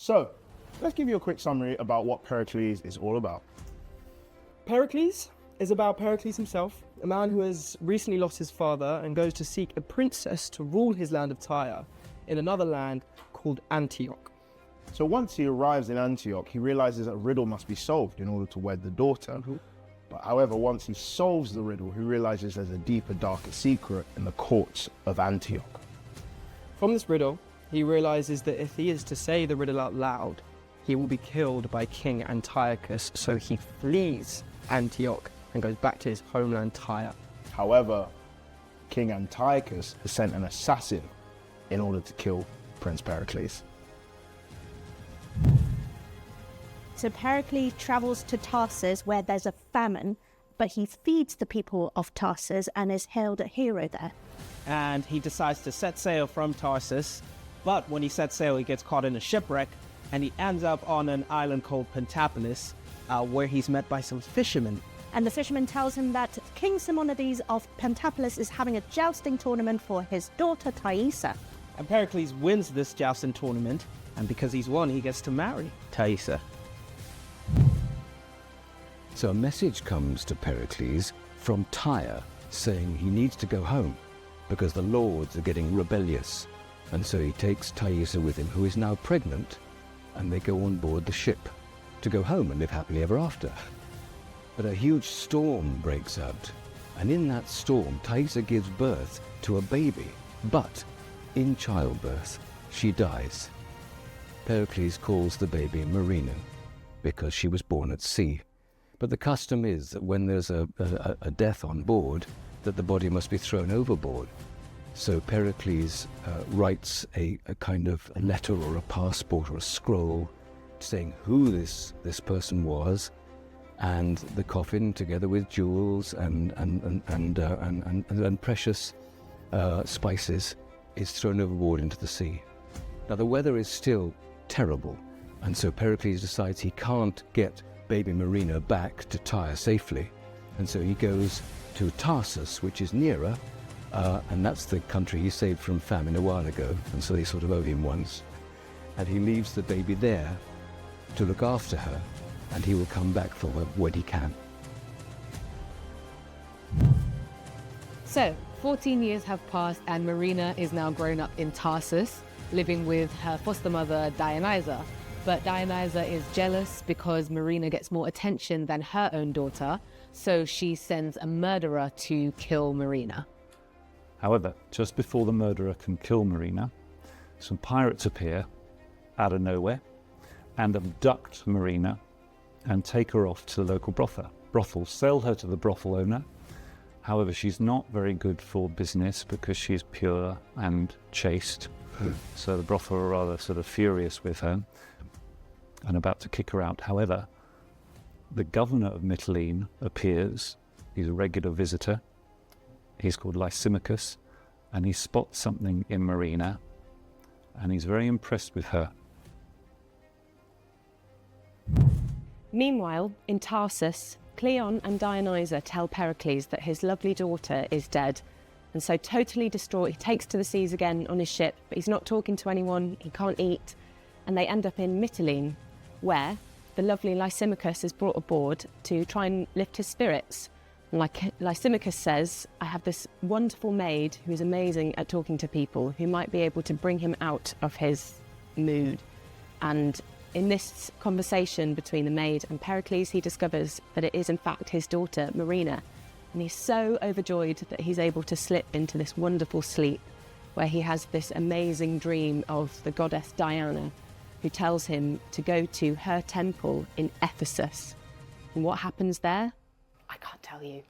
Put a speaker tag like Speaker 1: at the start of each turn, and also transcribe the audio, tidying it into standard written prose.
Speaker 1: So, let's give you a quick summary about what Pericles is all about.
Speaker 2: Pericles is about Pericles himself, a man who has recently lost his father and goes to seek a princess to rule his land of Tyre in another land called Antioch.
Speaker 1: So once he arrives in Antioch, he realizes a riddle must be solved in order to wed the daughter. But however, once he solves the riddle, he realizes there's a deeper, darker secret in the courts of Antioch.
Speaker 2: From this riddle, he realizes that if he is to say the riddle out loud, he will be killed by King Antiochus, so he flees Antioch and goes back to his homeland Tyre.
Speaker 1: However, King Antiochus has sent an assassin in order to kill Prince Pericles.
Speaker 3: So Pericles travels to Tarsus where there's a famine, but he feeds the people of Tarsus and is hailed a hero there.
Speaker 4: And he decides to set sail from Tarsus, but when he sets sail he gets caught in a shipwreck and he ends up on an island called Pentapolis, where he's met by some fishermen.
Speaker 3: And the fisherman tells him that King Simonides of Pentapolis is having a jousting tournament for his daughter Thaisa.
Speaker 4: And Pericles wins this jousting tournament, and because he's won, he gets to marry Thaisa.
Speaker 5: So a message comes to Pericles from Tyre saying he needs to go home because the lords are getting rebellious. And so he takes Thaisa with him, who is now pregnant, and they go on board the ship to go home and live happily ever after. But a huge storm breaks out, and in that storm Thaisa gives birth to a baby, but in childbirth she dies. Pericles calls the baby Marina because she was born at sea. But the custom is that when there's a death on board, that the body must be thrown overboard. So Pericles writes a kind of a letter or a passport or a scroll saying who this person was, and the coffin together with jewels and precious spices is thrown overboard into the sea. Now the weather is still terrible, and so Pericles decides he can't get baby Marina back to Tyre safely, and so he goes to Tarsus, which is nearer, and that's the country he saved from famine a while ago, and so they sort of owe him once. And he leaves the baby there to look after her, and he will come back for her when he can.
Speaker 6: So, 14 years have passed and Marina is now grown up in Tarsus, living with her foster mother Dionysa. But Dionysa is jealous because Marina gets more attention than her own daughter, so she sends a murderer to kill Marina.
Speaker 7: However, just before the murderer can kill Marina, some pirates appear out of nowhere and abduct Marina and take her off to the local brothel, sell her to the brothel owner. However, she's not very good for business because she's pure and chaste. So the brothel are rather sort of furious with her and about to kick her out. However, the governor of Mytilene appears. He's a regular visitor. He's called Lysimachus, and he spots something in Marina, and he's very impressed with her.
Speaker 6: Meanwhile, in Tarsus, Cleon and Dionysa tell Pericles that his lovely daughter is dead, and so totally distraught, he takes to the seas again on his ship, but he's not talking to anyone, he can't eat, and they end up in Mytilene, where the lovely Lysimachus is brought aboard to try and lift his spirits. And like Lysimachus says, I have this wonderful maid who's amazing at talking to people, who might be able to bring him out of his mood. And in this conversation between the maid and Pericles, he discovers that it is in fact his daughter, Marina. And he's so overjoyed that he's able to slip into this wonderful sleep, where he has this amazing dream of the goddess Diana, who tells him to go to her temple in Ephesus. And what happens there? I can't tell you.